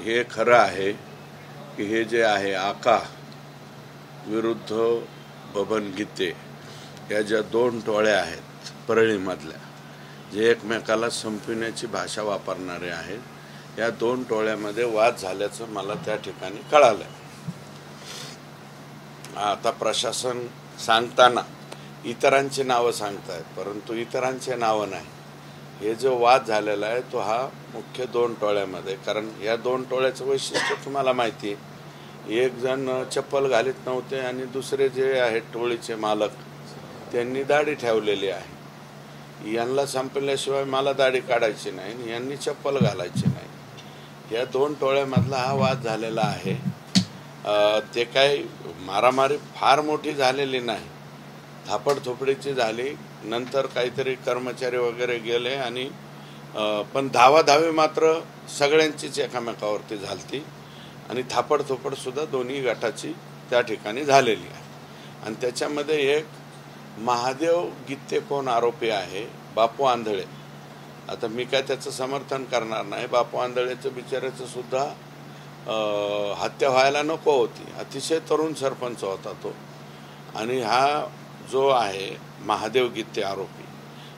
हे खरं आहे की हे जे आहे आका विरुद्ध बबन गीते या ज्या दोन टोळ्या आहेत परळीमधल्या, जे एकमेकाला संपविण्याची भाषा वापरणारे आहेत, या दोन टोळ्यामध्ये वाद झाल्याचं मला त्या ठिकाणी कळालं. आता प्रशासन सांगताना इतरांची नावं सांगतायत, परंतु इतरांचे नावं नाही. हे जो वाद झालेला आहे तो हा मुख्य दोन टोळ्यामध्ये, कारण या दोन टोळ्याचं वैशिष्ट्य तुम्हाला माहिती आहे. एक जण चप्पल घालीत नव्हते आणि दुसरे जे आहेत टोळीचे मालक त्यांनी दाढी ठेवलेली आहे. यांना संपल्याशिवाय मला दाढी काढायची नाही, यांनी चप्पल घालायची नाही. या दोन टोळ्यामधला हा वाद झालेला आहे. ते काही मारामारी फार मोठी झालेली नाही, थापडथोपडीची झाली. नंतर काहीतरी कर्मचारी वगैरे गेले आणि पण धावाधावी मात्र सगळ्यांचीच एकामेकावरती झालती आणि थापडथोपड सुद्धा दोन्ही गटाची त्या ठिकाणी झालेली आहे. आणि त्याच्यामध्ये एक महादेव गीते कोण आरोपी आहे, बापू आंधळे. आता मी काय त्याचं समर्थन करणार नाही. बापू आंधळेचं बिचाऱ्याचं सुद्धा हत्या व्हायला नको होती. अतिशय तरुण सरपंच होता तो. आणि हा जो आहे महादेव गीते आरोपी,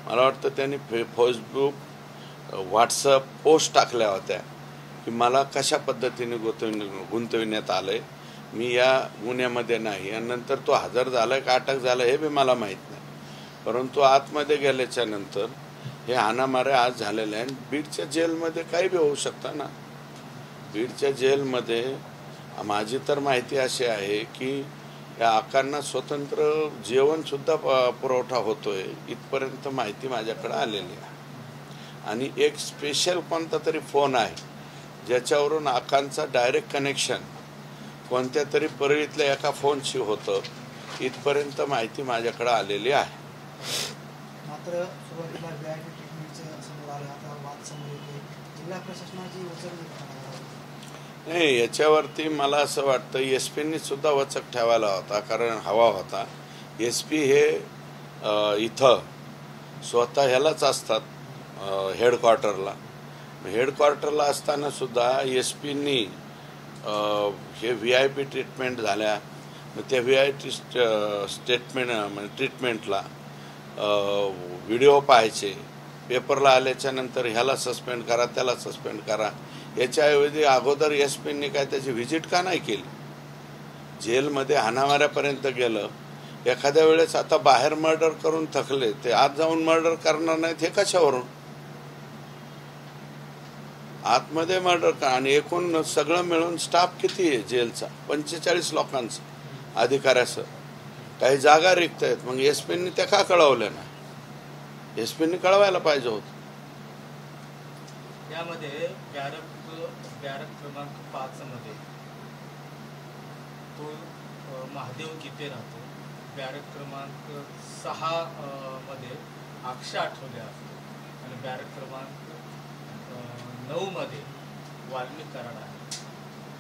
मला वाटतं त्यांनी फेसबुक व्हॉट्सअप पोस्ट टाकल्या होत्या की मला कशा पद्धतीने गुंतविण्यात आलंय, मी या गुन्ह्यामध्ये नाही. आणि नंतर तो हजर झालाय का अटक झाला हे बी मला माहीत नाही. परंतु आतमध्ये गेल्याच्या नंतर हे हाणामारे आज झालेले आहे. बीडच्या जेलमध्ये काही बी होऊ शकतं ना. बीडच्या जेलमध्ये माझी तर माहिती अशी आहे की या आकांना स्वतंत्र जेवणसुद्धा पुरवठा होतोय, इथपर्यंत माहिती माझ्याकडे आलेली आहे. आणि एक स्पेशल कोणता तरी फोन आहे ज्याच्यावरून आकांचा डायरेक्ट कनेक्शन कोणत्या तरी परळीतल्या एका फोनशी होतं, इथपर्यंत माहिती माझ्याकडे आलेली आहे. मात्र सुरुवातीला व्हीआयपी ट्रीटमेंटचं समोर आलं, आता वाद समोर येते. जिल्हा प्रशासनाची वचक नाही, याच्यावरती मला असं वाटतं एसपींनी सुद्धा वचक ठेवायला होता, कारण हवा होता. एसपी हे इथं स्वतः ह्यालाच असतात हेडक्वार्टरला. हेडक्वार्टरला असताना सुद्धा एसपींनी हे व्हीआयपी ट्रीटमेंट झाल्या, त्या व्हीआयपी ट्रीटमेंटला व्हिडिओ पाहायचे, पेपरला आल्याच्या नंतर ह्याला सस्पेंड करा त्याला सस्पेंड करा. याच्याऐवजी अगोदर एसपींनी काय त्याची व्हिजिट का नाही केली? जेलमध्ये हाणामाऱ्यापर्यंत गेलं. एखाद्या वेळेस आता बाहेर मर्डर करून थकले, ते आत जाऊन मर्डर करणार नाहीत हे कशावरून? आतमध्ये मर्डर का? आणि एकूण सगळं मिळून स्टाफ किती आहे जेलचा? 45 लोकांचा अधिकाऱ्यासह. काही जागा रिक्त आहेत. मग एसपींनी त्या का कळवल्या नाही? एसपींनी कळवायला पाहिजे होतं. यामध्ये बॅरक क्रमांक 5 मध्ये तो महादेव गीते राहतो. बॅरक क्रमांक 6 मध्ये अक्षय आठवले असतो आणि बॅरक क्रमांक 9 मध्ये वाल्मिक कराड आहे.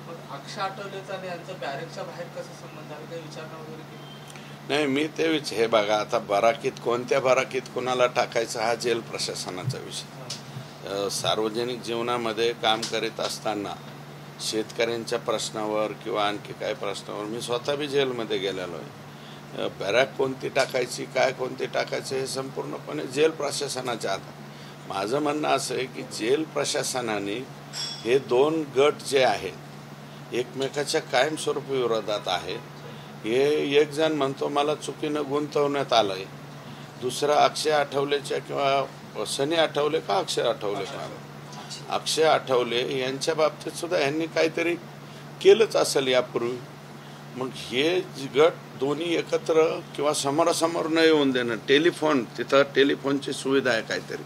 मग अक्षय आठवलेचा आणि यांचा बॅरकच्या बाहेर कसा संबंध आहे, काही विचारणा वगैरे केली नाही? मी ते हे बघा, आता बराकीत कोणत्या बराकीत कोणाला टाकायचं हा जेल प्रशासनाचा विषय. सार्वजनिक जीवनामध्ये काम करीत असताना शेतकऱ्यांच्या प्रश्नावर किंवा आणखी काय प्रश्नावर मी स्वतः बी जेलमध्ये गेलेलो आहे. बॅरक कोणती टाकायची, काय कोणती टाकायचं हे संपूर्णपणे जेल प्रशासनाच्या हातात. माझं म्हणणं असं आहे की जेल प्रशासनाने हे दोन गट जे आहेत एकमेकाच्या कायमस्वरूपी विरोधात आहेत. हे एक जण म्हणतो मला चुकीनं गुंतवण्यात आलंय, दुसरा अक्षय आठवलेच्या किंवा सनी आठवले का अक्षय आठवले का, अक्षय आठवले यांच्या बाबतीत सुद्धा यांनी काहीतरी केलंच असेल यापूर्वी. मग हे गट दोन्ही एकत्र किंवा समोरासमोर न येऊन देणं, टेलिफोन, तिथं टेलिफोनची सुविधा आहे काहीतरी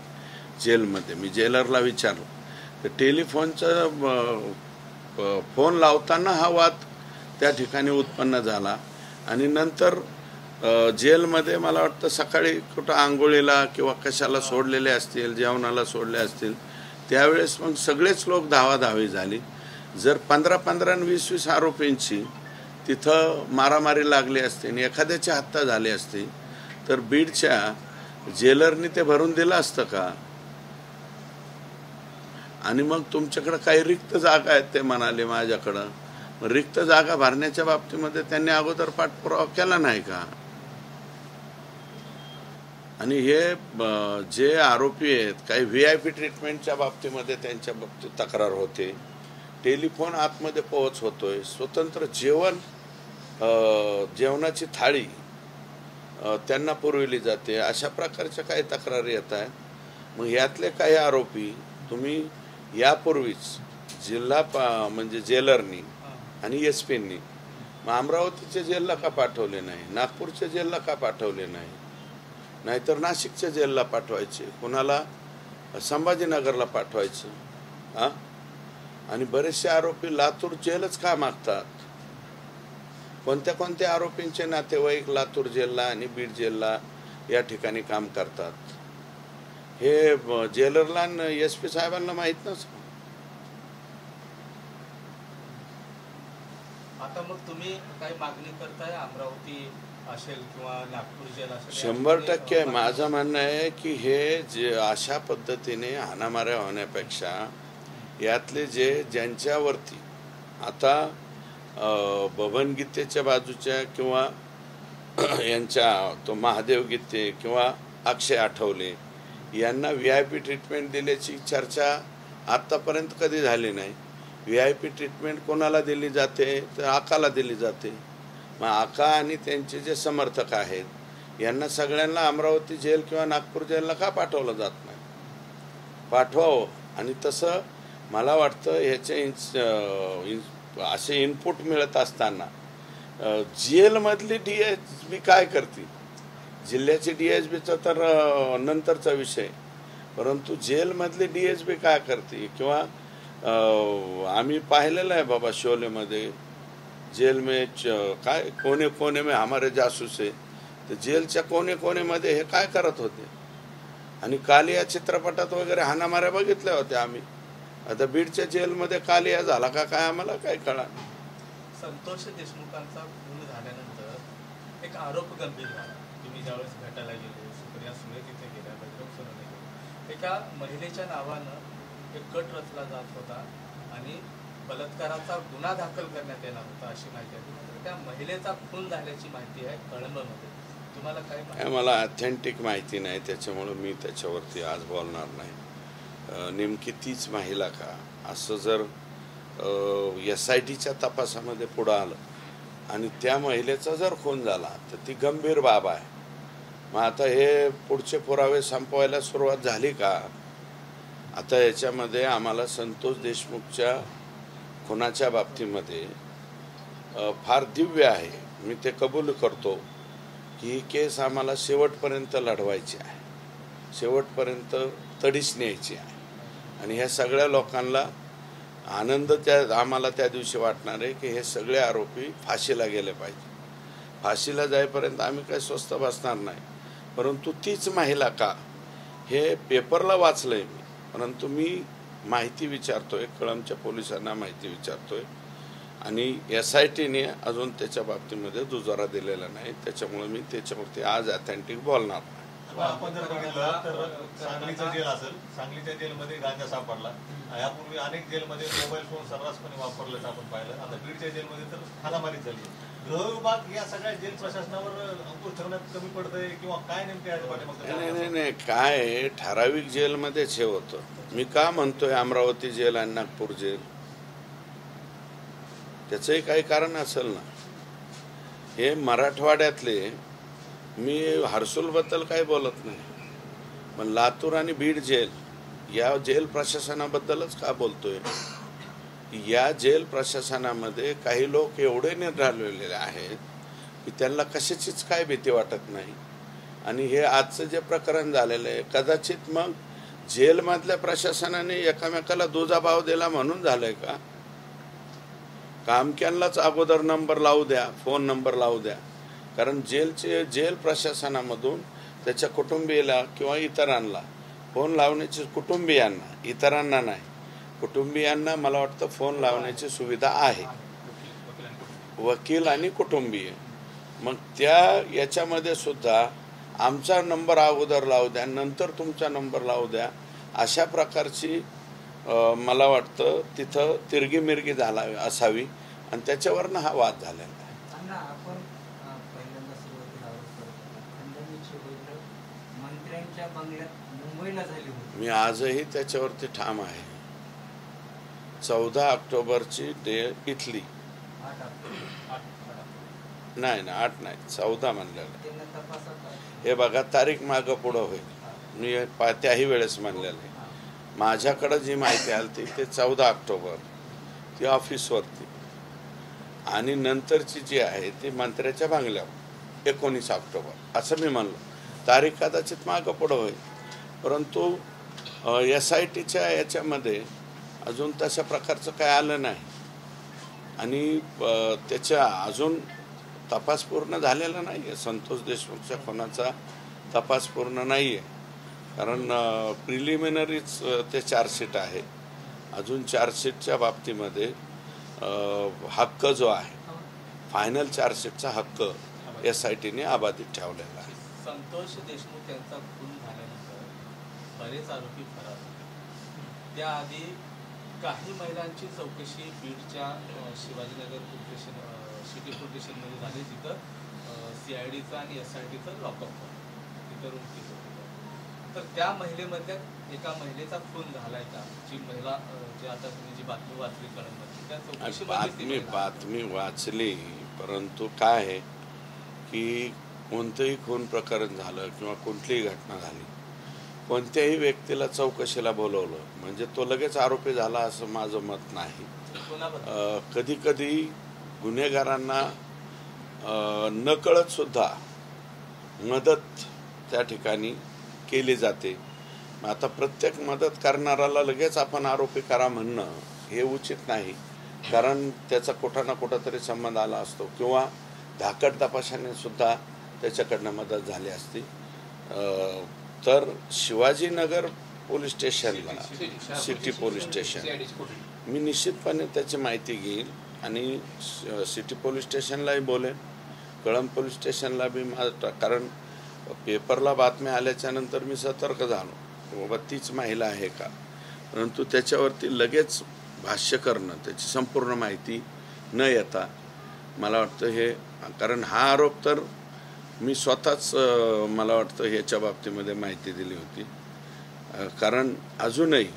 जेलमध्ये. मी जेलरला विचारलं तर टेलिफोनचा फोन लावताना हा वाद त्या ठिकाणी उत्पन्न झाला. आणि नंतर जेलमध्ये मला वाटतं सकाळी कुठं आंघोळीला किंवा कशाला सोडलेले असतील, जेवणाला सोडले असतील, त्यावेळेस मग सगळेच लोक धावाधावी झाली. जर 15-15 आणि 20-20 आरोपींची तिथं मारामारी लागली असती आणि एखाद्याची हत्या झाली असती तर बीडच्या जेलरनी ते भरून दिलं असतं का? आणि मग तुमच्याकडे काही रिक्त जागा आहेत ते म्हणाले माझ्याकडं. रिक्त जागा भरण्याच्या बाबतीमध्ये त्यांनी अगोदर पाठपुरावा केला नाही का? आणि हे जे आरोपी आहेत, काही VIP ट्रीटमेंटच्या बाबतीमध्ये त्यांच्या बाबतीत तक्रार होते, टेलिफोन आतमध्ये पोहोच होतोय, स्वतंत्र जेवणाची थाळी त्यांना पुरविली जाते, अशा प्रकारच्या काही तक्रारी येत आहेत. मग यातले काही आरोपी तुम्ही यापूर्वीच म्हणजे जेलरनी आणि SP-नी मग अमरावतीच्या जेलला का पाठवले नाही, नागपूरच्या जेलला का पाठवले नाही, नाहीतर नाशिकच्या जेलला पाठवायचे, कुणाला संभाजीनगरला पाठवायचं? आणि बरेचसे आरोपी लातूर जेलच का मागतात? कोणत्या कोणत्या आरोपींचे नातेवाईक लातूर जेलला आणि बीड जेलला या ठिकाणी काम करतात, हे जेलरला आणि SP साहेबांना माहीत नसतं. आता मग तुम्ही काही मागणी करताय, अमरावती असेल किंवा नागपूर जेल असेल? 100% माझं म्हणणं आहे की हे जे अशा पद्धतीने हाणामाऱ्या होण्यापेक्षा यातले ज्यांच्यावरती आता बबन गीतेच्या बाजूच्या किंवा यांच्या तो महादेव गीते किंवा अक्षय आठवले यांना VIP ट्रीटमेंट दिल्याची चर्चा आत्तापर्यंत कधी झाली नाही. VIP ट्रीटमेंट कोणाला दिली जाते तर आकाला दिली जाते. मग आका आणि त्यांचे जे समर्थक आहेत यांना सगळ्यांना अमरावती जेल किंवा नागपूर जेलला का पाठवलं जात नाही? पाठवावं. आणि तसं मला वाटतं ह्याचे असे इनपुट मिळत असताना जेलमधली DSP काय करते? जिल्ह्याची DSPचा तर नंतरचा विषय, परंतु जेलमधली DSP काय करते? किंवा आम्ही पाहिलेलं आहे बाबा शोलेमध्ये, जेल में काय कोने कोने में हमारे जासूस आहे, तर जेलच्या कोने कोनेमध्ये हे काय करत होते? आणि काल या चित्रपटात वगैरे हाणामाऱ्या बघितल्या होत्या आम्ही. आता बीडच्या जेलमध्ये काल या झाला का काय आम्हाला काय कळा. संतोष देशमुखांचा खून झाल्यानंतर एक आरोप गंभीर झाला. तुम्ही ज्यावेळेस भेटायला गेले, सुप्रिया सुळे तिथे गेल्या, बजरंग सोनवणे गेले, एका महिलेच्या नावानं एक कट रचला जात होता आणि बलात्काराचा गुन्हा दाखल करण्यात येणार होता अशी माहिती आहे. त्या महिलेचा खून झाल्याची माहिती आहे कळंबमध्ये. तुम्हाला काय माहिती? मला ऑथेंटिक माहिती नाही, त्याच्यामुळे मी त्याच्यावरती आज बोलणार नाही. नेमकी तीच महिला का असं जर SITच्या तपासामध्ये पुढं आलं आणि त्या महिलेचा जर खून झाला तर ती गंभीर बाब आहे. मग आता हे पुढचे पुरावे संपवायला सुरुवात झाली का? आता याच्यामध्ये आम्हाला संतोष देशमुखच्या खुनाच्या बाबतीमध्ये फार दिव्य आहे, मी ते कबूल करतो की ही केस आम्हाला शेवटपर्यंत लढवायची आहे, शेवटपर्यंत तडीस न्यायची आहे. आणि ह्या सगळ्या लोकांना आनंद आम्हाला त्या दिवशी वाटणार आहे की हे सगळे आरोपी फाशीला गेले पाहिजे. फाशीला जाईपर्यंत आम्ही काही स्वस्त बसणार नाही. परंतु तीच महिला का, हे पेपरला वाचलंय मी, परंतु मी माहिती विचारतोय, कळंबच्या पोलिसांना माहिती विचारतोय आणि SITने अजून त्याच्या बाबतीमध्ये दुजोरा दिलेला नाही. त्याच्यामुळे मी त्याच्यावरती आज ऑथेंटिक बोलणार नाही. आपण जर बघितलं तर सांगलीचं जेल असेल, सांगलीच्या जेलमध्ये गांजा सापडला. यापूर्वी अनेक जेलमध्ये मोबाईल फोन सर्रासपणे वापरल्याचं आपण पाहिलं. आता बीडच्या जेलमध्ये तर हाणामारी झाली. गृह विभाग या सगळ्या जेल प्रशासनावर अंकुश ठरवण्यात कमी पडतंय किंवा काय नेमके याच्या पाठीमागे? नाही, काय ठराविक जेलमध्येच हे होतं. मी का म्हणतोय अमरावती जेल आणि नागपूर जेल, त्याचंही काही कारण असेल ना. हे मराठवाड्यातले, मी हर्सुलबद्दल काही बोलत नाही, पण लातूर आणि बीड जेल या जेल प्रशासनाबद्दलच का बोलतोय? या जेल प्रशासनामध्ये काही लोक एवढे निराळलेले आहेत की त्यांना कशाचीच काय भीती वाटत नाही. आणि हे आजचं जे प्रकरण झालेलं आहे, कदाचित मग जेलमधल्या प्रशासनाने एकामेकाला दुजाभाव दिला म्हणून झालंय का? कामक्यांनाच अगोदर नंबर लावू द्या, फोन नंबर लावू द्या. कारण जेल प्रशासनामधून त्याच्या कुटुंबियाला किंवा इतरांना फोन लावण्याची, कुटुंबियांना, इतरांना नाही, कुटुंबियांना मला वाटतं फोन लावण्याची सुविधा आहे, वकील आणि कुटुंबीय. मग याच्यामध्ये सुद्धा आमचा नंबर अगोदर लावू द्या, नंतर तुमचा नंबर लावू द्या, अशा प्रकारची मला वाटतं तिथं तिरगी-मिरगी झाला असावी आणि त्याच्यावरनं हा वाद झालेला आहे. आपण पहिल्यांदा सुरुवातीला आरोप करत होतो खंडणीची बैठक मंत्र्यांच्या बंगल्यात मुंबईला झाली होती. मी आजही त्याच्यावरती ठाम आहे. 14 ऑक्टोबरची डेट इथली 8 ऑक्टोबर नाही ना 8 नाही 14 म्हणलेलं. त्यांना तपासात हे बघा तारीख मागं पुढं होईल. मी त्याही वेळेस म्हणलेलं आहे. माझ्याकडं जी माहिती आली ते 14 ऑक्टोबर ती ऑफिसवरती आणि नंतरची जी आहे ती मंत्र्याच्या बंगल्यावर 19 ऑक्टोबर असं मी म्हणलो. तारीख कदाचित मागं पुढं होईल, परंतु SITच्या याच्यामध्ये अजून तशा प्रकारचं काय आलं नाही आणि त्याच्या अजून तपास पूर्ण झालेला नाही आहे. संतोष देशमुखच्या खुनाचा तपास पूर्ण नाही आहे, कारण प्रिलिमिनरीच ते चार्जशीट आहे. अजून चार्जशीटच्या बाबतीमध्ये हक्क जो आहे फायनल चार्जशीटचा हक्क SITने अबाधित ठेवलेला आहे. संतोष देशमुख यांचा खून झाल्यानंतर बरेच आरोपी फरार झाले. त्याआधी काही महिलांची चौकशी बीडच्या Shivajinagar police station city police स्टेशनमध्ये झाली, जिथं CIDचं आणि SITचं लॉकअप होतं, तिथं रूम केस होतं. तर त्या महिलेमधल्या एका महिलेचा खून झालाय का? जी महिला जी आता तुम्ही जी बातमी वाचली कळंबची त्या चौकशीमध्ये बातमी वाचली, परंतु काय आहे की कोणतंही खून प्रकरण झालं किंवा कुठलीही घटना झाली, कोणत्याही व्यक्तीला चौकशीला बोलवलं म्हणजे तो लगेच आरोपी झाला असं माझं मत नाही. कधी कधी गुन्हेगारांना नकळत सुद्धा मदत त्या ठिकाणी केली जाते. आता प्रत्येक मदत करणाऱ्याला लगेच आपण आरोपी करा म्हणणं हे उचित नाही, कारण त्याचा कुठं ना कुठं तरी संबंध आला असतो किंवा धाकट तपासाने सुद्धा त्याच्याकडनं मदत झाली असती. तर शिवाजीनगर पोलीस स्टेशनला सिटी पोलीस स्टेशन मी निश्चितपणे त्याची माहिती घेईल आणि सिटी पोलीस स्टेशनलाही बोलेन, कळंब पोलीस स्टेशनला बी कारण पेपरला बातम्या आल्याच्या नंतर मी सतर्क झालो बाबा तीच महिला आहे का, परंतु त्याच्यावरती लगेच भाष्य करणं, त्याची संपूर्ण माहिती न येता मला वाटतं हे, कारण हा आरोप तर मी स्वतःच मला वाटतं ह्याच्या बाबतीमध्ये माहिती दिली होती, कारण अजूनही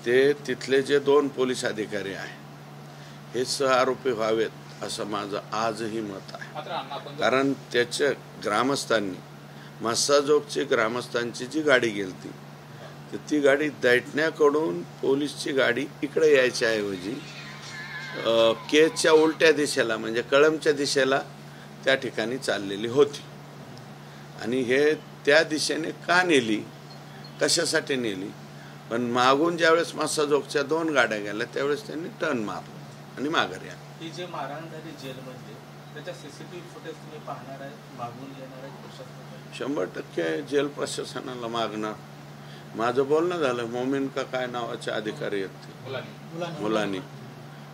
ते तिथले जे 2 पोलीस अधिकारी आहेत हे सहआरोपी व्हावेत असं माझं आजही मत आहे. कारण त्याच्या ग्रामस्थांनी मस्साजोगची ग्रामस्थांची जी गाडी गेलती तर ती गाडी दैठण्याकडून पोलीसची गाडी इकडे यायच्या ऐवजी केजच्या उलट्या दिशेला म्हणजे कळंबच्या दिशेला त्या ठिकाणी चाललेली होती आणि हे त्या दिशेने का नेली, कशासाठी नेली, पण मागून ज्यावेळेस मस्साजोगच्या 2 गाड्या गेल्या त्यावेळेस त्यांनी टर्न मारला आणि माघारी आला. ही जे मारहाण झाली जेलमध्ये त्याच्या CCTV फुटेज तुम्ही पाहणार आहे, मागून येणार आहे प्रशासनाला? 100% जेल प्रशासनाला मागणार. माझं बोलणं झालं, मोमीन का काय नावाचे अधिकारी आहेत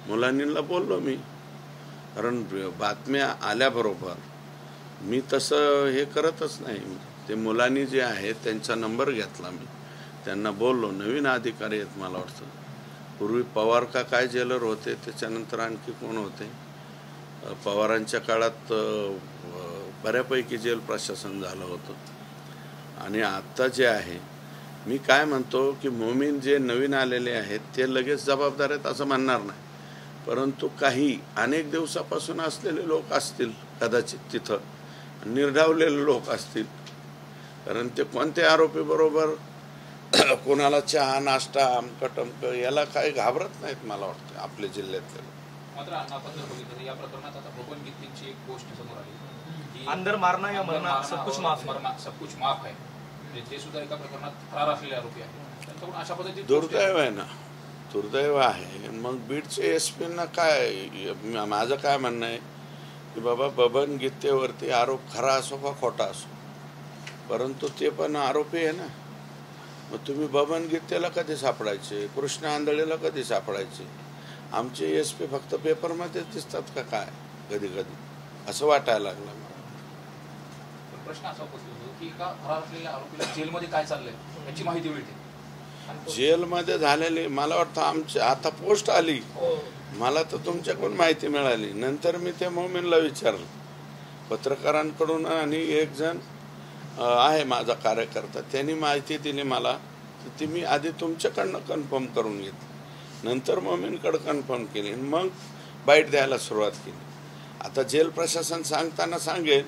मुलांनीला बोललो मी, कारण बातम्या आल्याबरोबर मी तसं हे करतच नाही. ते मुलांनी जे आहे त्यांचा नंबर घेतला, मी त्यांना बोललो. नवीन अधिकारी आहेत मला वाटतं, पूर्वी पवार का काय जेलर होते, त्याच्यानंतर आणखी कोण होते, पवारांच्या काळात बऱ्यापैकी जेल प्रशासन झालं होतं आणि आत्ता जे आहे, मी काय म्हणतो की मोमीन जे नवीन आलेले आहेत ते लगेच जबाबदार आहेत असं म्हणणार नाही, परंतु काही अनेक दिवसापासून असलेले लोक असतील कदाचित तिथं, निर्ढावलेले लोक असतील, कारण ते कोणत्या आरोपी बरोबर कोणाला चहा नाश्ता अमकटमक याला काही घाबरत नाहीत मला वाटतं आपल्या जिल्ह्यातले. मात्र आपण जर बघितलं या प्रकरणात आता बबन गीतेंची एक गोष्ट समोर आली, अंदर मारना या मरना सब कुछ माफ आहे, ते सुद्धा एका प्रकरणात फरार असलेले आरोपी आहेत. त्यांच्याकडून अशा पद्धतीने दुर्दैव आहे ना, दुर्दैव आहे. मग बीडचे SP ना काय, माझं काय म्हणणं आहे की बाबा बबन गीतेवरती आरोप खरा असो का खोटा असो, परंतु ते पण आरोपी आहे ना. मग तुम्ही बबन गीतेला कधी सापडायचे, कृष्ण आंधळेला कधी सापडायचे, आमचे SP फक्त पेपरमध्ये दिसतात का काय कधी कधी असं वाटायला लागलं मला. प्रश्न असा उपस्थित होतो की एका फरार असलेल्या आरोपीला जेलमध्ये काय चाललंय याची माहिती मिळते, जेलमध्ये झालेली मला वाटतं आमच्या आता पोस्ट आली, मला तर तुमच्याकडून माहिती मिळाली. नंतर मी ते मोमीनला विचारलं पत्रकारांकडून, आणि एक जण आहे माझा कार्यकर्ता, त्यांनी माहिती दिली मला. ती मी आधी तुमच्याकडनं कन्फर्म करून घेतली, नंतर मोमीनकडं कन्फर्म केली, मग बाईट द्यायला सुरुवात केली. आता जेल प्रशासन सांगताना सांगेल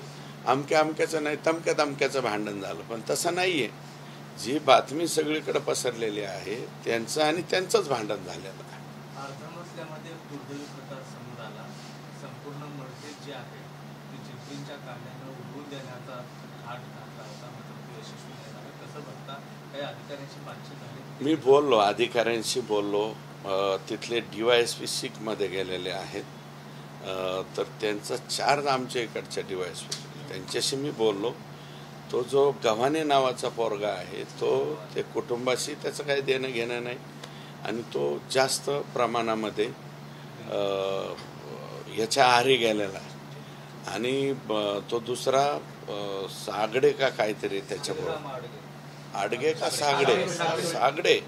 अमक्या अमक्याचं नाही तमक्या तमक्याचं भांडण झालं, पण तसं नाही आहे. जी बातमी सगळीकडे पसरलेली आहे त्यांचं आणि त्यांचंच भांडण झालेलं आहे. अर्धमजल्यामध्ये दुर्दैवी प्रकार समोर आला. संपूर्ण मस्जिद जी आहे ती जिप्पींच्या कांद्यानं उडवून देण्याचा घाट घातला होता, मात्र तो यशस्वी नाही झाला. कसं बघता? काही अधिकाऱ्यांची बातचीत झाली? मी बोललो, अधिकाऱ्यांशी बोललो. तिथले DYSP सिखमध्ये गेलेले आहेत, तर त्यांचा चार्ज आमच्या इकडच्या DYSP, त्यांच्याशी मी बोललो. तो जो गव्हाणे नावाचा पोरगा आहे तो ते कुटुंबाशी त्याचं काही देणं घेणं नाही, आणि तो जास्त प्रमाणामध्ये याच्या आहारी गेलेला आहे. आणि तो दुसरा सागडे का काहीतरी त्याच्याबरोबर, आडगे का सागडे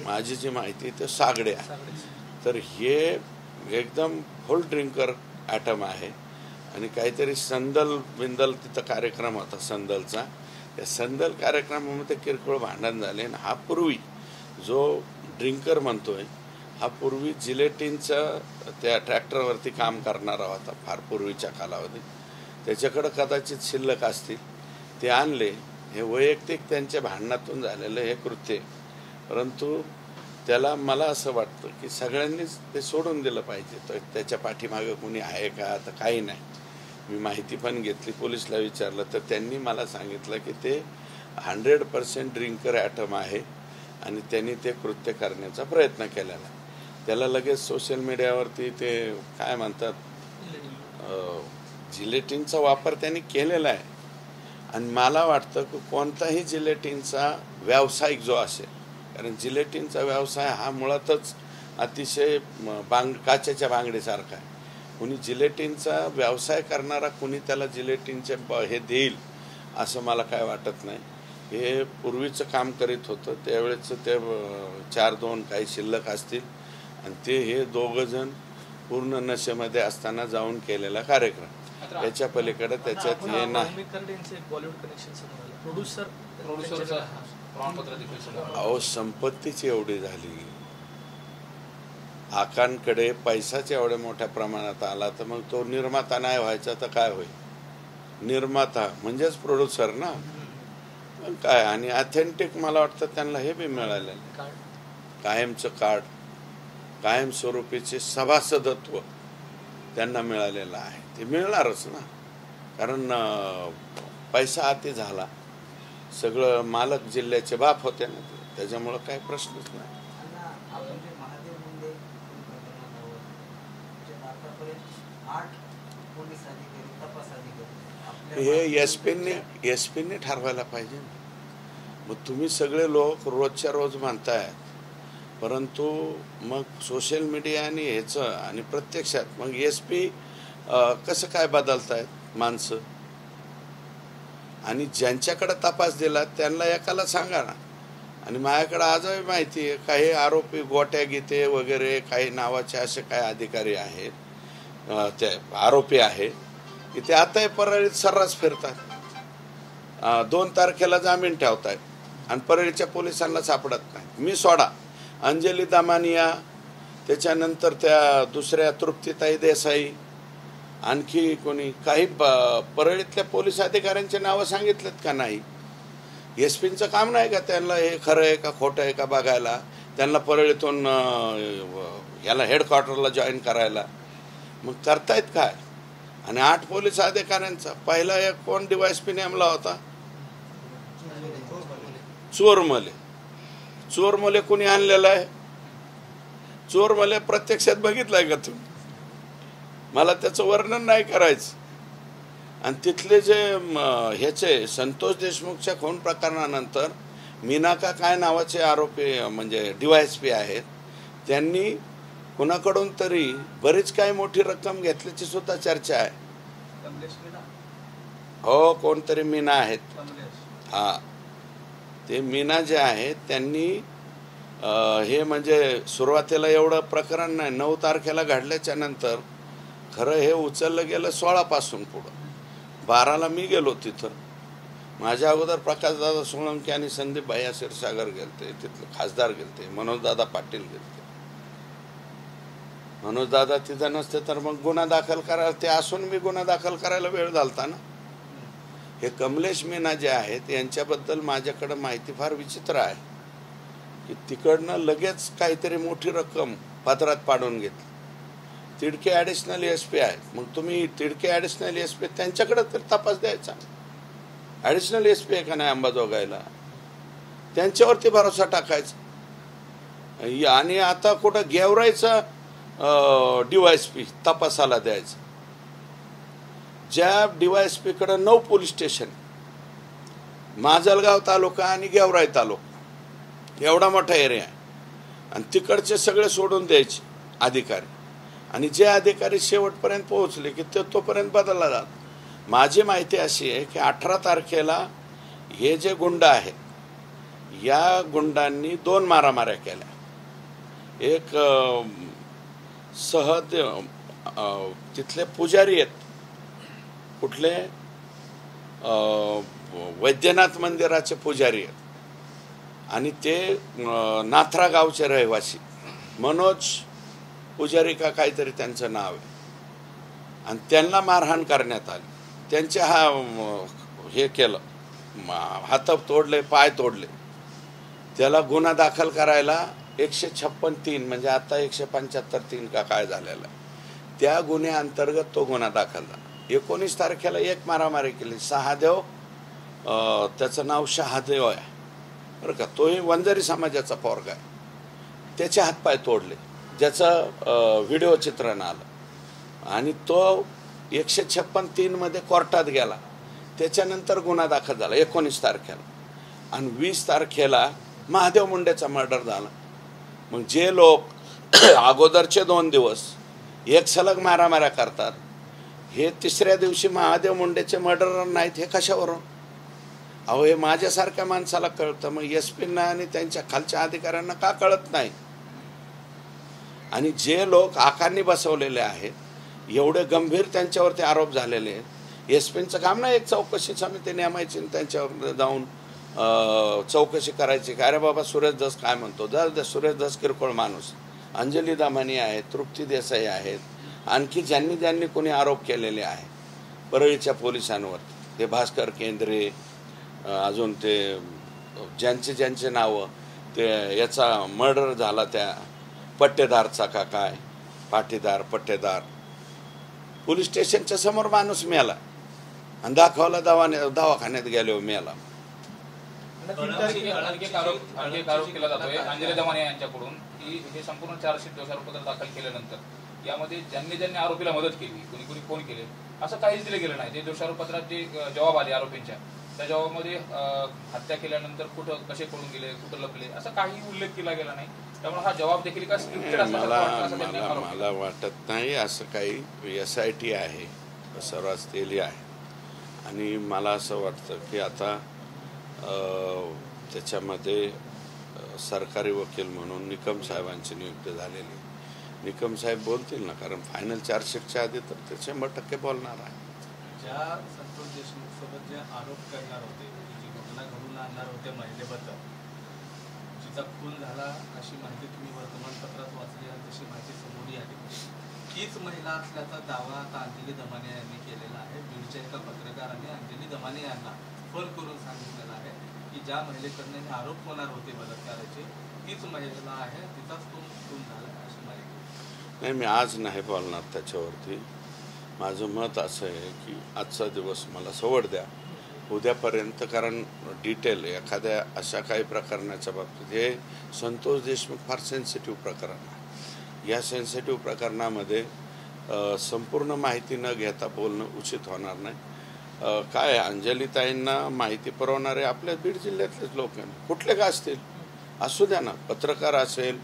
माझी जी माहिती ते सागडे आहे. तर हे एकदम फुल ड्रिंकर ॲटम आहे. आणि काहीतरी संदल बिंदल तिथं कार्यक्रम होता संदलचा, त्या संदल कार्यक्रमामध्ये किरकोळ भांडण झाले. आणि हा पूर्वी जो ड्रिंकर म्हणतोय हा पूर्वी जिलेटिनचा त्या ट्रॅक्टरवरती काम करणारा होता फार पूर्वीच्या कालावधीत. त्याच्याकडं कदाचित शिल्लक असतील, ते आणले. हे वैयक्तिक त्यांच्या भांडणातून झालेलं हे कृत्य, परंतु त्याला मला असं वाटतं की सगळ्यांनीच ते सोडून दिलं पाहिजे. तर त्याच्या पाठीमागे कोणी आहे का, तर काही नाही. मी माहिती पण घेतली, पोलिसला विचारलं, तर त्यांनी मला सांगितलं की ते 100% ड्रिंकर ॲटम आहे आणि त्यांनी ते कृत्य करण्याचा प्रयत्न केलेला. त्याला लगेच सोशल मीडियावरती ते काय म्हणतात जिलेटिनचा वापर त्यांनी केलेला आहे. आणि मला वाटतं की कोणताही जिलेटिनचा व्यावसायिक जो असेल, कारण जिलेटिनचा व्यवसाय हा मुळातच अतिशय काचेच्या बांगडीसारखा आहे. कुणी जिलेटिनचा व्यवसाय करणारा कुणी त्याला जिलेटिनचे हे देईल असं मला काय वाटत नाही. हे पूर्वीचं काम करीत होतं त्यावेळेचं ते 4-2 काही शिल्लक असतील, आणि ते हे दोघंजण पूर्ण नशेमध्ये असताना जाऊन केलेला कार्यक्रम. याच्या पलीकडे त्याच्यात हे नाही. अहो संपत्तीची एवढी झाली, आकांकडे पैसाच एवढ्या मोठ्या प्रमाणात आला, तर मग तो निर्माता नाही व्हायचा तर काय होईल? निर्माता म्हणजेच प्रोड्युसर ना, पण काय. आणि ऑथेंटिक मला वाटतं त्यांना हे बी मिळालेलं, कायमचं कार्ड, कायमस्वरूपीचे सभासदत्व त्यांना मिळालेलं आहे. ते मिळणारच ना, कारण पैसा अति झाला. सगळं मालक जिल्ह्याचे बाप होते ना, त्याच्यामुळं काही प्रश्नच नाही. हे एसपीने ठरवायला पाहिजे. मग तुम्ही सगळे लोक रोजच्या रोज म्हणतायत, परंतु मग सोशल मीडिया आणि ह्याचं आणि प्रत्यक्षात मग SP कसं काय बदलतायत माणसं? आणि ज्यांच्याकडे तपास दिला त्यांना एकाला सांगा ना. आणि माझ्याकडे आजही माहिती आहे काही आरोपी गोट्या गीते वगैरे काही नावाचे असे काही अधिकारी आहेत, ते आरोपी आहे की ते आताही परळीत सर्रास फिरतात. 2 तारखेला जामीन ठेवतायत आणि परळीच्या पोलिसांना सापडत नाही. मी सोडा, अंजली दामानिया, त्याच्यानंतर त्या दुसऱ्या तृप्तीताई देसाई, आणखी कोणी काही परळीतल्या पोलीस अधिकाऱ्यांचे नावं सांगितलेत का? नाही. SP-चं काम नाही का त्यांना हे खरं आहे का खोटं आहे का बघायला, त्यांना परळीतून याला हेडक्वार्टरला जॉईन करायला? मग करतायत काय? आणि 8 पोलीस अधिकाऱ्यांचा पहिला एक कोण DYSP नेमला होता? चोरमले कोणी आणलेला आहे? चोरमले प्रत्यक्षात बघितलाय का तुम्ही? मला त्याचं वर्णन नाही करायचं. आणि तिथले जे ह्याचे संतोष देशमुखच्या खून प्रकरणानंतर मीनाका काय नावाचे आरोपी म्हणजे DYSP आहेत, त्यांनी कुणाकडून तरी बरीच काही मोठी रक्कम घेतल्याची सुद्धा चर्चा आहे. हो, कोणतरी मीना आहेत. हा, ते मीना जे आहेत त्यांनी हे म्हणजे सुरुवातीला एवढं प्रकरण नाही. 9 तारखेला घडल्याच्या नंतर खरं हे उचललं गेलं 16 पासून पुढं. 12ला मी गेलो तिथं. माझ्या अगोदर प्रकाशदादा सोळंके आणि संदीपभाई क्षीरसागर गेलते, तिथले खासदार गेलते, मनोजदादा पाटील गेलते. मनोजदादा तिथं नसते तर मग गुन्हा दाखल करायला, ते असून मी गुन्हा दाखल करायला वेळ झालता ना. हे कमलेश मीना जे आहेत यांच्याबद्दल माझ्याकडं माहिती फार विचित्र आहे की तिकडनं लगेच काहीतरी मोठी रक्कम पदरात पाडून घेतली. तिडके ॲडिशनल SP आहेत. मग तुम्ही तिडके ॲडिशनल SP त्यांच्याकडे तर तपास द्यायचा. ॲडिशनल SP आहे का नाही अंबाजोगाईला, त्यांच्यावरती भरोसा टाकायचा. आणि आता कुठं गेवराईचा DYSP तपासाला द्यायचं. ज्या DYSP कडे 9 पोलीस स्टेशन, माजलगाव तालुका आणि गेवराई तालुका एवढा मोठा एरिया आहे, आणि तिकडचे सगळे सोडून द्यायचे अधिकारी. आणि जे अधिकारी शेवटपर्यंत पोहोचले की ते तोपर्यंत बदलला जात. माझी माहिती अशी आहे की 18 तारखेला हे जे गुंड आहेत या गुंडांनी 2 मारामाऱ्या केल्या. एक सहज तिथले पुजारी आहेत, कुठले वैद्यनाथ मंदिराचे पुजारी आहेत, आणि ते नाथरा गावचे रहिवासी, मनोज पुजारी का काहीतरी त्यांचं नाव आहे. आणि त्यांना मारहाण करण्यात आली. त्यांचे हे केलं, हात तोडले, पाय तोडले. त्याला गुन्हा दाखल करायला 156(3) म्हणजे आता 175(3) का काय झालेला, त्या गुन्ह्याअंतर्गत तो गुन्हा दाखल झाला. 19 तारखेला एक मारामारी केली. शहादेव, त्याचं नाव शहादेव आहे बरं का, तोही वंजारी समाजाचा पोरगा आहे. त्याचे हातपाय तोडले, ज्याचं व्हिडिओ चित्रण आलं. आणि तो 156(3) मध्ये कोर्टात गेला. त्याच्यानंतर गुन्हा दाखल झाला 19 तारखेला. आणि 20 तारखेला महादेव मुंडेचा मर्डर झाला. मग जे लोक अगोदरचे 2 दिवस एक सलग मारामाऱ्या करतात, हे तिसऱ्या दिवशी महादेव मुंडेचे मर्डरर नाहीत, हे कशावरून? अहो, हे माझ्यासारख्या माणसाला कळतं, मग SP-ना आणि त्यांच्या खालच्या अधिकाऱ्यांना का कळत नाही? आणि जे लोक आकांनी बसवलेले आहेत, एवढे गंभीर त्यांच्यावरती आरोप झालेले आहेत, SP-चं काम नाही एक चौकशी समिती नेमायची त्यांच्यावर जाऊन चौकशी करायची का? अरे बाबा, सुरेश धस काय म्हणतो, जर सुरेश धस किरकोळ माणूस, अंजली दामानी आहेत, तृप्ती देसाई आहेत, आणखी ज्यांनी कोणी आरोप केलेले आहे परळीच्या पोलिसांवर, ते भास्कर केंद्रे, अजून ते ज्यांचे नावं, ते याचा मर्डर झाला त्या पट्टेदारचा का काय, पाटीदार पट्टेदार, पोलीस स्टेशनच्या समोर माणूस मेला आणि दाखवला दवाखान्यात गेलो मेला. आणखी एक आरोप केला जातोय अंजली दमाने यांच्याकडून की हे संपूर्ण चार्जशीट दोषारोपपत्र दाखल केल्यानंतर यामध्ये ज्यांनी आरोपीला मदत केली, कोणी फोन केले, असं काहीच दिलं गेलं नाही. ते दोषारोपपत्रात जे जबाब आले आरोपींच्या, त्या जबाबामध्ये हत्या केल्यानंतर कुठं कसे पळून गेले, कुठं लपले, असा काही उल्लेख केला गेला नाही. त्यामुळे हा जबाब देखील का स्क्रिप्टेड मला वाटत नाही. असं काही SIT आहे, सर्रास केली आहे. आणि मला असं वाटतं की आता त्याच्यामध्ये सरकारी वकील म्हणून निकम साहेबांची नियुक्ती झालेली. निकम साहेब बोलतील ना, कारण फायनल चार्जशीटच्या आधी तर ते 100% बोलणार आहे. ज्या संतोष देशमुख सोबत जे आरोप करणार होते, जी घटना घडून आणणार होते महिलेबद्दल, जिचा खून झाला अशी माहिती तुम्ही वर्तमानपत्रात वाचली आणि तशी माहिती समोर आली, हीच महिला असल्याचा दावा आता अंजली दमाने यांनी केलेला आहे. बीडच्या एका पत्रकाराने अंजली दमाने यांना फोन करून सांगितलेलं आहे की ज्या महिलेकडनं हे आरोप होणार होते बलात्काराचे, तीच महिला आहे, तिचाच खून झाला अशी माहिती. नाही, मी आज नाही बोलणार त्याच्यावरती. माझं मत असं आहे की आजचा दिवस मला सवड द्या उद्यापर्यंत, कारण डिटेल एखाद्या अशा काही प्रकरणाच्या बाबतीत, हे संतोष देशमुख फार सेन्सिटिव्ह प्रकरण आहे. या सेन्सिटिव्ह प्रकरणामध्ये संपूर्ण माहिती न घेता बोलणं उचित होणार नाही. काय अंजलीताईंना माहिती पुरवणारे आपल्या बीड जिल्ह्यातलेच लोक आहेत, कुठले का असतील, असू द्या ना. पत्रकार असेल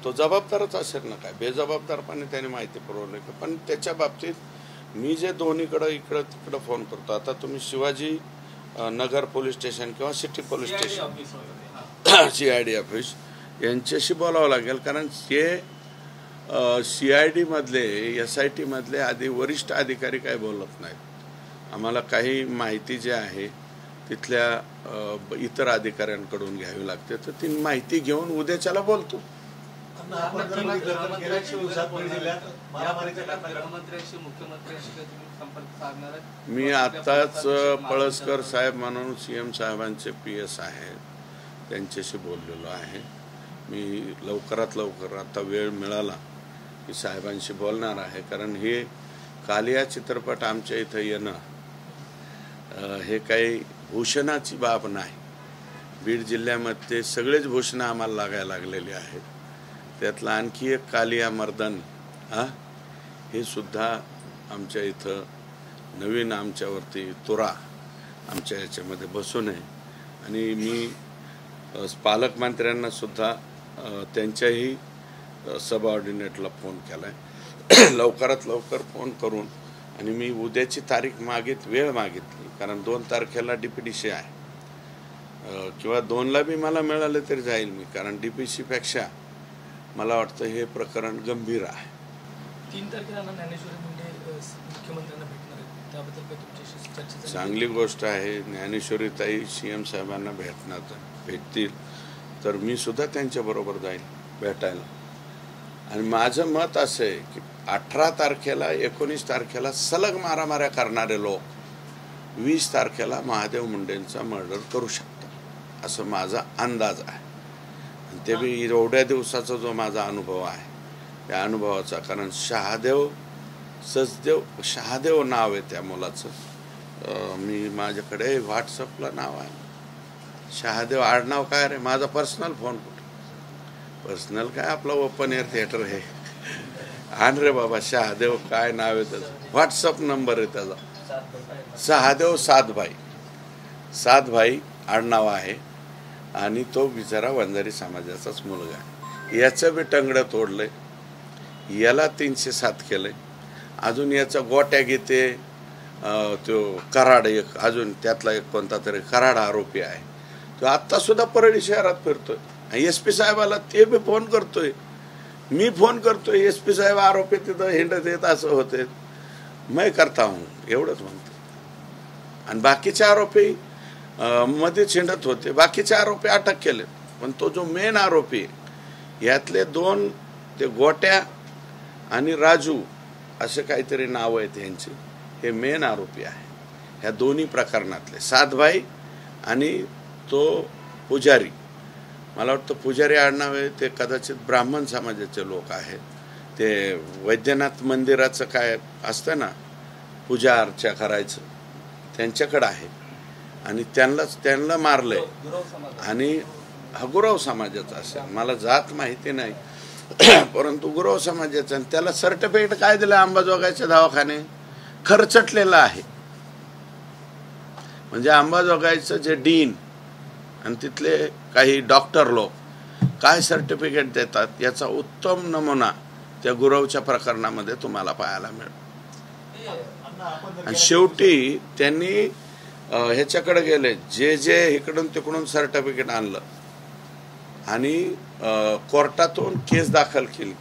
तो जबाबदारच असेल ना, काय बेजबाबदारपणे त्याने माहिती पुरवली. पण त्याच्या बाबतीत मी जे दोन्हीकडं इकडं तिकडं फोन करतो, आता तुम्ही शिवाजी नगर पोलीस स्टेशन किंवा city police station, CID office, यांच्याशी बोलावं लागेल, कारण ते CID मधले SIT मधले आधी वरिष्ठ अधिकारी काय बोलत नाहीत. आम्हाला काही माहिती जी आहे तिथल्या इतर अधिकाऱ्यांकडून घ्यावी लागते, तर ती माहिती घेऊन उद्याच्याला बोलतो. आपण जर बघितलं तर गेल्या काही दिवसात बीड जिल्ह्यात मारामारीच्या घटना घडल्या. गृहमंत्र्यांशी मुख्यमंत्र्यांशी तुम्ही संपर्क साधणार आहे? मी आत्ताच पळसकर साहेब म्हणून CM साहेबांचे PS आहेत, त्यांच्याशी बोललेलो आहे. मी लवकरात लवकर आता वेळ मिळाला की साहेबांशी बोलणार आहे, कारण हे कालिया चित्रपट आमच्या इथं येणं हे काही भूषणाची बाब नाही. बीड जिल्ह्यामध्ये सगळेच भूषणं आम्हाला लागायला लागलेली आहेत. त्यातलं आणखी एक कालिया मर्दन हे सुद्धा आमच्या इथं नवीन आमच्यावरती तुरा आमच्या याच्यामध्ये बसू नये. आणि मी पालकमंत्र्यांना सुद्धा त्यांच्याही सबऑर्डिनेटला फोन केला आहे लवकरात लवकर फोन करून. आणि मी उद्याची तारीख वेळ मागितली, कारण 2 तारखेला DPDC आहे, किंवा 2ला बी मला मिळालं तरी जाईल मी, कारण DPCपेक्षा मला वाटतं हे प्रकरण गंभीर आहे. 3 तारखेला ज्ञानेश्वरी मुंडे मुख्यमंत्र्यांना भेटणार आहेत, त्याबद्दल काही तुमच्याशी चर्चा झाली? चांगली गोष्ट आहे. ज्ञानेश्वरीताई CM साहेबांना भेटतील तर मी सुद्धा त्यांच्याबरोबर जाईल भेटायला. आणि माझं मत असं आहे की 18 तारखेला 19 तारखेला सलग मारामाऱ्या करणारे लोक 20 तारखेला महादेव मुंडेंचा मर्डर करू शकतात, असं माझा अंदाज आहे. आणि ते बी एवढ्या दिवसाचा जो माझा अनुभव आहे त्या अनुभवाचा, कारण शहादेव नाव आहे त्या मुलाचं. मी माझ्याकडे व्हॉट्सअपला नाव आहे शहादेव. आडनाव काय रे? माझा पर्सनल फोन कुठे? पर्सनल काय, आपला ओपन एअर थिएटर आहे. आण रे बाबा, शहादेव काय नाव आहे त्याचं, व्हॉट्सअप नंबर आहे त्याचा, शहादेव सातभाई आडनाव आहे. आणि तो बिचारा वंजारी समाजाचाच मुलगा आहे. याचं बी टंगडं तोडलंय, याला 307 केलंय. अजून याचा गोट्या गीते तो कराड, एक अजून त्यातला एक कोणता तरी कराड आरोपी आहे, तो आत्ता सुद्धा परळी शहरात फिरतोय. SP साहेबाला ते बी फोन करतोय, मी फोन करतोय, SP साहेब आरोपी तिथं हिंडत येत असं होते, मैं करता हूँ एवढंच म्हणतो. आणि बाकीचे आरोपी मध्येच हिंडत होते, बाकीचे आरोपी अटक केले. पण तो जो मेन आरोपी यातले 2 ते गोट्या आणि राजू असे काहीतरी नाव आहेत यांचे, हे मेन आरोपी आहे ह्या दोन्ही प्रकरणातले. सातभाई आणि तो पुजारी, मला वाटतं पुजारी आडनाव आहे, ते कदाचित ब्राह्मण समाजाचे लोक आहेत. ते वैद्यनाथ मंदिराचं काय असतं ना, पूजा अर्चा करायचं, त्यांच्याकडं आहे. आणि त्यांना मारलंय. आणि हा गुरव समाजाचा असेल, मला जात माहिती नाही, परंतु गुरव समाजाचा. आणि त्याला सर्टिफिकेट काय दिलं? अंबाजोगाईचे दवाखाने खर्चटलेलं आहे. म्हणजे अंबाजोगाईचं जे डीन आणि तिथले काही डॉक्टर लोक काय सर्टिफिकेट देतात याचा उत्तम नमुना त्या गुरवच्या प्रकरणामध्ये तुम्हाला पाहायला मिळेल. आणि शेवटी त्यांनी ह्याच्याकडे गेले, जे इकडून तिकडून सर्टिफिकेट आणलं आणि कोर्टातून केस दाखल केली.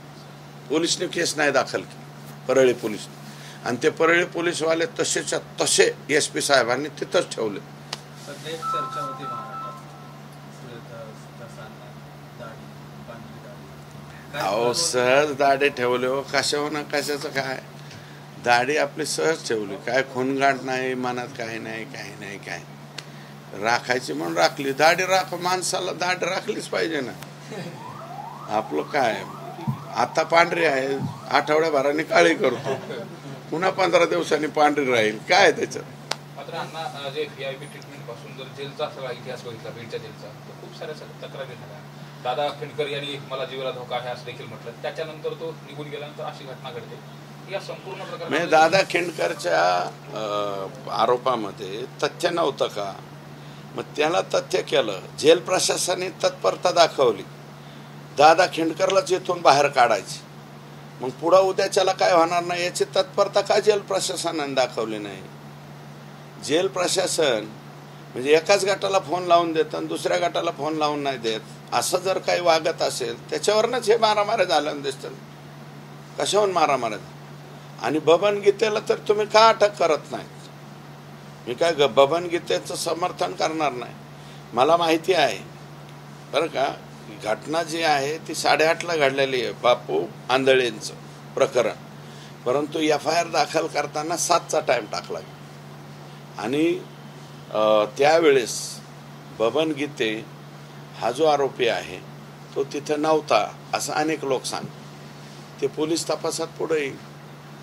पोलिसने केस नाही दाखल केली, परळी पोलिसने. आणि ते परळी पोलीसवाले तसेच्या तसे SP साहेबांनी तिथंच ठेवले. सध्या एक चर्चा होती अहो सहज दाढे ठेवले हो, कशावर कशाचं काय, दाढी आपली सहज ठेवली, काय खूनगाठ नाही, मनात काही नाही, काय राखायची म्हणून राखली. दाढी माणसाला दाढी राखलीच पाहिजे ना. आपलं काय आता पांढरी आहे, आठवड्याभराने काळी करतो, पुन्हा 15 दिवसांनी पांढरी राहील, काय त्याच्यात. मात्र अण्णा जे VIP ट्रीटमेंट पासून जर जेलचा सगळा इतिहास बघितला, बीडच्या जेलचा, तर खूप साऱ्या तक्रारी झाल्या. दादा खिंडकर यांनी मला जीवाला धोका आहे असं देखील म्हटलं. त्याच्यानंतर तो निघून गेल्यानंतर अशी घटना घडते. या संपूर्ण प्रकरणात दादा खिंडकरच्या आरोपामध्ये तथ्य नव्हतं का? मग त्याला तथ्य केलं, जेल प्रशासनाने तत्परता दाखवली, दादा खिंडकरलाच इथून बाहेर काढायची. मग पुढं उद्याच्याला काय होणार नाही याची तत्परता का जेल प्रशासनाने दाखवली नाही? जेल प्रशासन म्हणजे एकाच गटाला फोन लावून देत आणि दुसऱ्या गटाला फोन लावून नाही देत, असं जर काही वागत असेल त्याच्यावरनंच हे मारामाऱ्या झालं दिसतं. कशाहून मारामाऱ्या? आणि बबन गीतेला तर तुम्ही का अटक करत नाहीत? मी काय बबन गीतेचं समर्थन करणार नाही. मला माहिती आहे बरं का, घटना जी आहे ती 8:30ला घडलेली आहे, बापू आंधळेंचं प्रकरण. परंतु FIR दाखल करताना 7चा टाईम टाकला. आणि त्यावेळेस बबन गीते हा जो आरोपी आहे तो तिथं नव्हता असं अनेक लोक सांगतात. ते पोलीस तपासात पुढे येईल.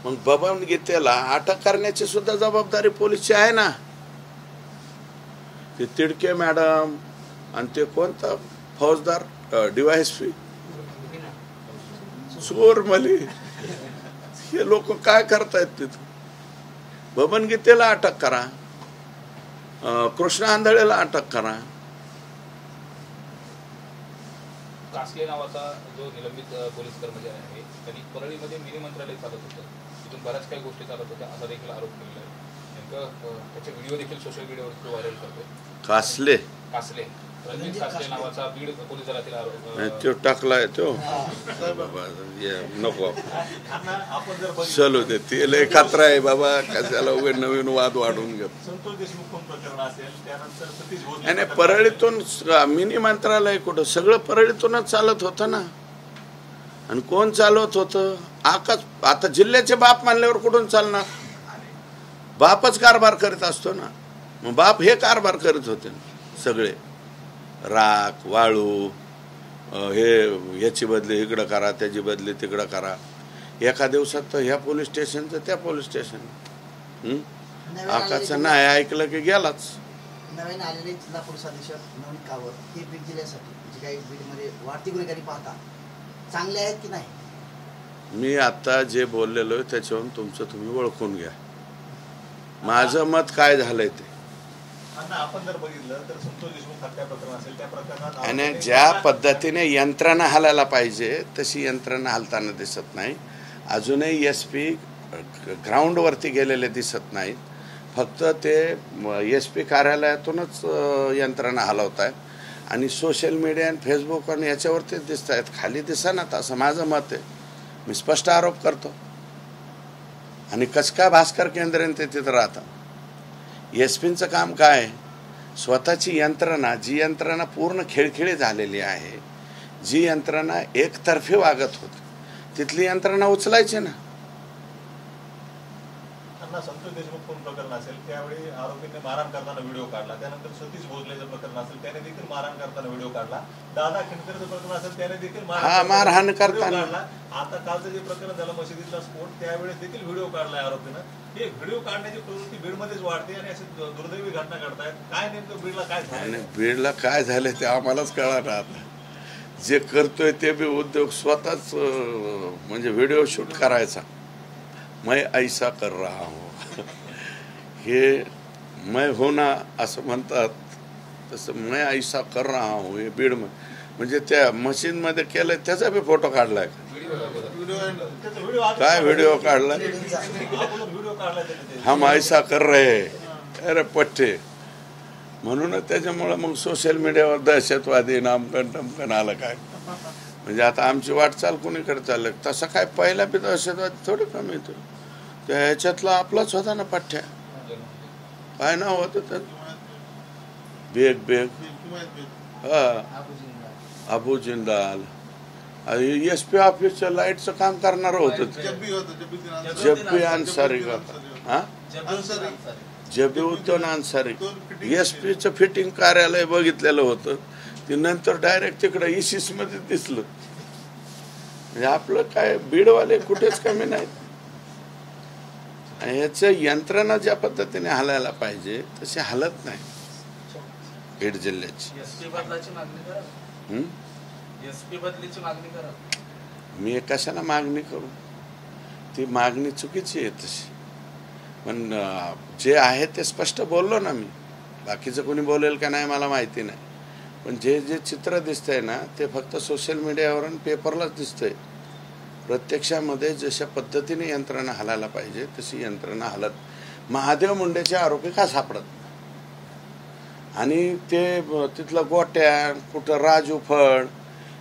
मग बबन गीतेला अटक करण्याची सुद्धा जबाबदारी पोलीसची आहे ना. ते तिडके मॅडम आणि ते कोणता फौजदार DYSP चोरमली, हे लोक काय करतायत तिथं? बबन गीतेला अटक करा, कृष्ण आंधळेला अटक करा. कासले नावाचा जो निलंबित पोलीस कर्मचारी आहे त्यांनी परळीमध्ये मिनी मंत्रालय चालत होतं, तिथून बऱ्याच काही गोष्टी चालत होत्या असा देखील आरोप केलेला आहे. नेमकं त्याचे व्हिडिओ देखील सोशल मीडियावर व्हायरल करतोय. कासले रणजित कासले नावाचा बीड पोलीस दलातील आरोप तो टाकलाय तो नको चलो दे. ते लय खात्रा आहे बाबा, कशाला उघड नवीन वाद वाढवून घेत. संतोष देशमुख प्रकरण असेल, त्यानंतर सतीश भोसले आणि परळीतून मिनी मंत्रालय कुठं? सगळं परळीतूनच चालत होतं ना. आणि कोण चालवत होतं? आता जिल्ह्याचे बाप मानल्यावर कुठून चालणार? बापच कारभार करीत असतो ना. मग बाप हे कारभार करीत होते सगळे. राख वाळू ह्याची बदली इकडं करा, त्याची बदली तिकडं करा. एका दिवसात तर ह्या पोलीस स्टेशनचं त्या पोलीस स्टेशन. आकाशचं नाही ऐकलं की गेलाच. नवीन आलेले जिल्हा पोलीस अधीक्षक नवनीत कावत हे बीड जिल्ह्यासाठी जे काही बीडमध्ये वाढती गुन्हेगारी पाहता चांगले आहेत की नाही? मी आता जे बोललेलो आहे त्याच्यावरून तुमचं तुम्ही ओळखून घ्या. माझं मत काय झालंय ते. आपण जर बघितलं तर संतोष देशमुख हत्या प्रकरण असेल, त्या प्रकरणात आणि ज्या पद्धतीने यंत्रणा हालायला पाहिजे तशी यंत्रणा हालताना दिसत नाही. अजूनही SP ग्राउंडवरती गेलेले दिसत नाहीत. फक्त ते SP कार्यालयातूनच यंत्रणा हलवत आहेत आणि सोशल मीडिया आणि फेसबुक आणि याच्यावरतीच दिसत आहेत. खाली दिसेनात असं माझं मत आहे. मी स्पष्ट आरोप करतो. आणि कसं काय भास्कर केंद्रेन ते तिथं राहतं? SPचं काम काय? स्वतःची यंत्रणा, जी यंत्रणा पूर्ण खिळखिळी झालेली आहे, जी यंत्रणा एकतर्फी वागत होती, तिथली यंत्रणा उचलायची ना. संतोष देशमुख खून प्रकरण असेल त्यावेळी आरोपींनी मारहाण करताना व्हिडिओ काढला. त्यानंतर सतीश भोसलेचं प्रकरण असेल त्याने देखील मारहाण करताना व्हिडिओ काढला. दादा खिंडकरचं प्रकरण असेल त्याने देखील मारहाण करताना. आता कालचं जे प्रकरण झालं मशिदीतला स्फोट त्यावेळेस देखील व्हिडिओ काढलाय आरोपीनं. हे व्हिडिओ काढण्याची प्रवृत्ती बीडमध्येच वाढते आणि अशी दुर्दैवी घटना घडतायत. काय नेमकं बीडला काय झालं? बीडला काय झालं ते आम्हालाच कळणार. आता जे करतोय ते बी उद्योग स्वतःच म्हणजे व्हिडिओ शूट करायचा. मैं ऐसा कर रहा हूँ हे मैं होना असं म्हणतात तसं मैं ऐसा कर रहा हूँ हे बीड म्हणजे त्या मशीनमध्ये केलंय त्याचा बी फोटो काढलाय. काय व्हिडिओ काढला? हम ऐसा कर रहे अरे पठ्ठे म्हणूनच. त्याच्यामुळं मग सोशल मीडियावर दहशतवादी नामकन टमकन आलं काय. म्हणजे आता आमची वाटचाल कोणीकडे चाललं? तसं काय पहिला बी दहशतवादी थोडं कमी येतो. त्या ह्याच्यातला आपलाच होता ना पठ्ठ्या. काय नाव होतं तर बेग अबू जिंदाल. SP ऑफिसच्या लाईटचं काम करणार होतं. जब्बी अन्सारी का जब्बी उद्दीन अन्सारी. SPचं फिटिंग कार्यालय बघितलेलं होतं ते नंतर डायरेक्ट तिकडं ISIS मध्ये दिसलं. म्हणजे आपलं काय बीडवाले कुठेच कमी नाहीत. याचं यंत्रणा ज्या पद्धतीने हलायला पाहिजे तशी हलत नाही बीड जिल्ह्याची. मी कशाला मागणी करू? ती मागणी चुकीची आहे तशी. पण जे आहे ते स्पष्ट बोललो ना मी. बाकीचं कोणी बोलेल का नाही मला माहिती नाही. पण जे जे चित्र दिसतंय ना ते फक्त सोशल मीडियावर आणि पेपरलाच दिसतंय. प्रत्यक्षामध्ये जशा पद्धतीने यंत्रणा हलायला पाहिजे तशी यंत्रणा हलत. महादेव मुंडेचे आरोपी का सापडत? आणि ते तिथलं गोट्या कुठं राजू फळ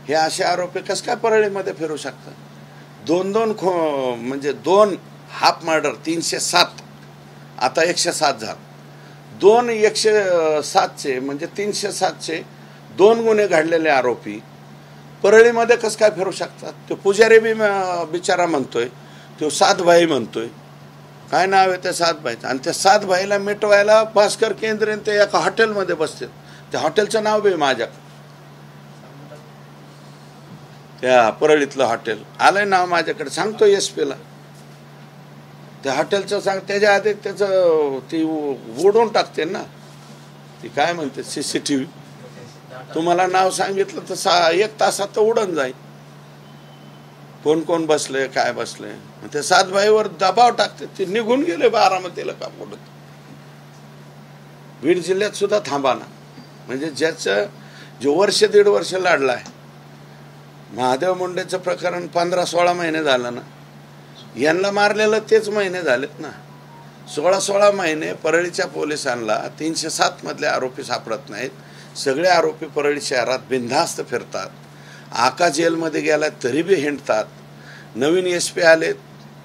हे असे आरोपी कसं काय परळीमध्ये फिरू शकतात? म्हणजे 2 हाफ मर्डर 307, आता 107 झालं. 2 107चे म्हणजे 307चे 2 गुन्हे घडलेले आरोपी परळीमध्ये कसं काय फिरू शकतात? तो पुजारी बी बिचारा म्हणतोय, तो 7 भाई म्हणतोय. काय नाव आहे त्या 7 भाईचं? आणि त्या 7 भाईला मिटवायला भास्कर केंद्रे ते एका हॉटेलमध्ये बसतात. त्या हॉटेलचं नाव बी माझ्याकडे, त्या परळीतलं हॉटेल आलंय नाव माझ्याकडे, सांगतो SP ला. त्या हॉटेलचं सांग, त्याच्या आधी त्याचं ती उडवून टाकते ना, ती काय म्हणते CCTV. तुम्हाला नाव सांगितलं तर 1 तासात तर उडून जाईल कोण कोण बसले काय बसले. ते 7 भाईवर दबाव टाकते. ते निघून गेले बारामतीला का कुठं. बीड जिल्ह्यात सुद्धा थांबा ना. म्हणजे ज्याचं जो 1.5 वर्ष लढलाय, महादेव मुंडेचं प्रकरण 15-16 महिने झालं ना, यांना मारलेलं तेच महिने झालेत ना. 16 महिने परळीच्या पोलिसांना 307 मधले आरोपी सापडत नाहीत. सगळे आरोपी परळी शहरात बिनधास्त फिरतात. आका जेलमध्ये गेला तरी बी हिंडतात. नवीन SP आले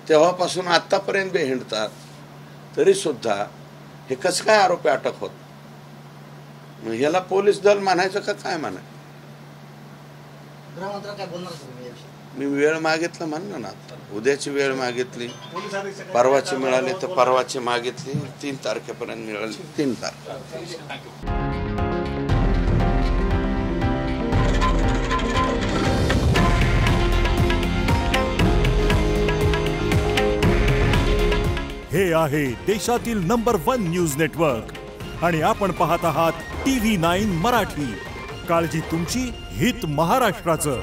तेव्हापासून आतापर्यंत बी हिंडतात. तरी सुद्धा हे कसं काय आरोपी अटक होत? ह्याला पोलीस दल म्हणायचं का काय म्हणायचं? गृहमंत्री काय बोलणार तुम्ही याविषयी? मी वेळ मागितलं म्हणलं ना, आता उद्याची वेळ मागितली, परवाची मिळाली तर परवाची मागितली, 3 तारखेपर्यंत मिळाली 3 तारखे. हे आहे देशातील नंबर 1 न्यूज नेटवर्क आणि आपण पाहत आहात TV9 मराठी. काळजी तुमची, हित महाराष्ट्राचं.